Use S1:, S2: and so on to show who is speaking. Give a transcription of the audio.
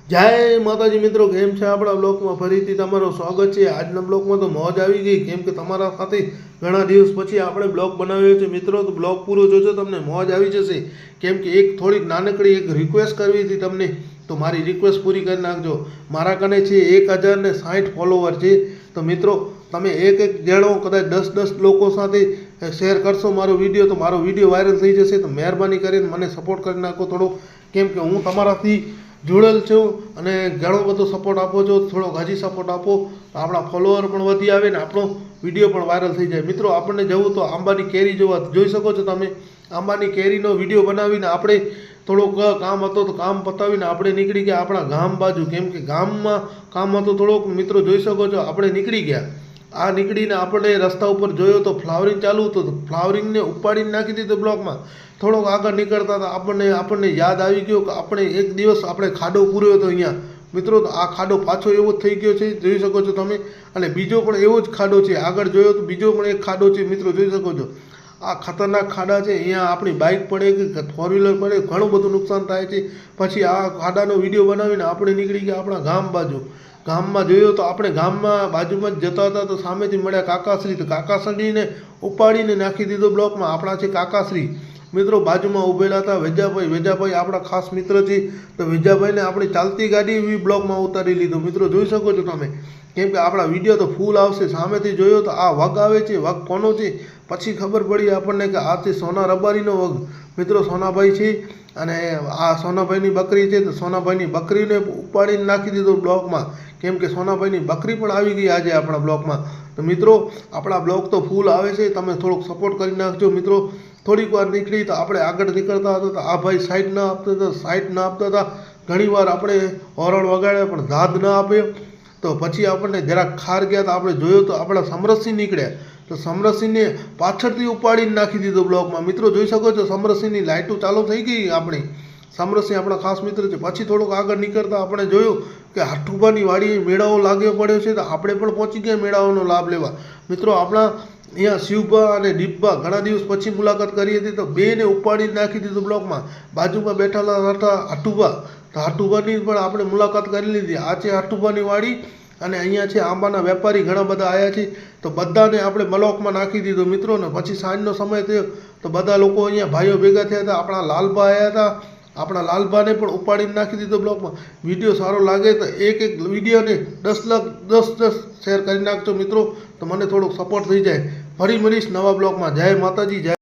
S1: जय माताजी मित्रों, केम छे आपणा ब्लॉग में फरीथी तमारुं स्वागत है। आजना ब्लॉग में तो मौज आई गई केम के तमारा साथे घणा दिवस पछी आपणे ब्लॉग बनाव्यो छे। मित्रों तो ब्लॉग पूरो जोजो, तमने मौज आई जशे। केम के एक थोड़ी नानकड़ी एक रिक्वेस्ट करवी थी तमने, तो मारी रिक्वेस्ट पूरी कर नाखजो। मारा कने छे 1060 फॉलोवर छे। तो मित्रों तमे एक एक जणो कदाच 10 लोको साथे शेर करशो मारो विडियो, तो मारो विडियो वायरल थई जशे। तो मेहरबानी करीने मने सपोर्ट करी नाखो थोड़ो, केम के हूँ तमाराथी जोड़ेल छूँ अने घणो बधो सपोर्ट आपो छो। थोड़ो हजी सपोर्ट आपो तो आपणा फॉलोअर पण वधी आवे ने आपणो विडियो पण वायरल थई जाय। मित्रों आपणे जवुं तो आंबानी केरी जोई शको छो तमे। आंबानी केरीनो विडियो बनावीने आपणे थोड़ोक काम हतो तो काम पतावीने आपणे निकળી गया आपणा गाम बाजू, केम के गाममां काम हतो थोड़ोक। मित्रों जोई शको छो आपणे निकળી गया। आ निकळीने આપણે રસ્તા ઉપર જોયો તો ફ્લાવરિંગ ચાલુ હતું, તો ફ્લાવરિંગને ઉપાડીને નાખી દીધો બ્લોકમાં। થોડોક આગળ નીકળતા હતા આપણને યાદ આવી ગયો કે આપણે એક દિવસ આપણે ખાડો પૂર્યો હતો અહીંયા। મિત્રો તો આ ખાડો પાછો એવો જ થઈ ગયો છે, જોઈ શકો છો તમે। અને બીજો પણ એવો જ ખાડો છે, આગળ જોયો તો બીજો પણ એક ખાડો છે। મિત્રો જોઈ શકો છો આ ખતરનાક ખાડા છે। અહીંયા આપણી બાઇક પડે કે ફોર વ્હીલર પડે ઘણું બધું નુકસાન થાય છે। પછી આ ખાડાનો વિડીયો બનાવીને આપણે નીકળી ગયા આપણા ગામ બાજુ। ગામમાં જોયો તો આપણે ગામમાં બાજુમાં જ જતા હતા તો સામેથી મળ્યા કાકાશ્રી। તો કાકાશ્રીને ઉપાડીને નાખી દીધો બ્લોકમાં। આપણા છે કાકાશ્રી। મિત્રો બાજુમાં ઊભેલા હતા વેજાભાઈ આપણા ખાસ મિત્ર છે। તો વેજાભાઈને આપણી ચાલતી ગાડી એવી બ્લોકમાં ઉતારી લીધો। મિત્રો જોઈ શકો છો તમે, કેમ કે આપણા વિડીયો તો ફૂલ આવશે। સામેથી જોયો તો આ વગ આવે છે, વગ કોનો છે પછી ખબર પડી આપણને કે આ છે સોના રબારીનો વગ। મિત્રો સોનાભાઈ છે અને આ સોનાભાઈની બકરી છે। તો સોનાભાઈની બકરીને ઉપાડીને નાખી દીધો બ્લોકમાં, કેમ કે સોનાભાઈની બકરી પણ આવી ગઈ આજે આપણા બ્લોકમાં। તો મિત્રો આપણા બ્લોગ તો ફૂલ આવે છે, તમે થોડોક સપોર્ટ કરી નાખજો। મિત્રો થોડીક વાર નીકળી તો આપણે આગળ નીકળતા હતા તો આ ભાઈ સાઈડ ના આપતા હતા। ઘણીવાર આપણે હોરણ વગાડ્યા પણ દાદ ના આપ્યો। તો પછી આપણને જરાક ખાર ગયા તો આપણે જોયો તો આપણા સમરસિંહ નીકળ્યા। તો સમરસિંહને પાછળથી ઉપાડીને નાખી દીધો બ્લોકમાં। મિત્રો જોઈ શકો છો સમરસિંહની લાઇટો ચાલુ થઈ ગઈ આપણી। સમરસિંહ આપણા ખાસ મિત્ર છે। પછી થોડુંક આગળ નીકળતા આપણે જોયું કે હાઠુબાની વાડીએ મેળાઓ લાગ્યો પડ્યો છે, તો આપણે પણ પહોંચી ગયા મેળાઓનો લાભ લેવા। મિત્રો આપણા અહીંયા શિવભા અને દીપભા ઘણા દિવસ પછી મુલાકાત કરી હતી, તો બેને ઉપાડીને નાખી દીધું બ્લોકમાં। બાજુમાં બેઠેલા હતા હાઠુભા, તો હાઠુભાની પણ આપણે મુલાકાત કરી લીધી। આ છે હાઠુભાની વાડી અને અહીંયા છે આંબાના વેપારી ઘણા બધા આવ્યા છે, તો બધાને આપણે બ્લોકમાં નાખી દીધો મિત્રોને। પછી સાંજનો સમય થયો તો બધા લોકો અહીંયા ભાઈઓ ભેગા થયા હતા। આપણા લાલભા આવ્યા હતા, આપણા લાલભાને પણ ઉપાડીને નાખી દીધો બ્લોકમાં। વિડીયો સારો લાગે તો એક વિડીયોને 10 શેર કરી નાખજો મિત્રો, તો મને થોડોક સપોર્ટ થઈ જાય। ફરી મળીશ નવા બ્લોગમાં। જય માતાજી, જય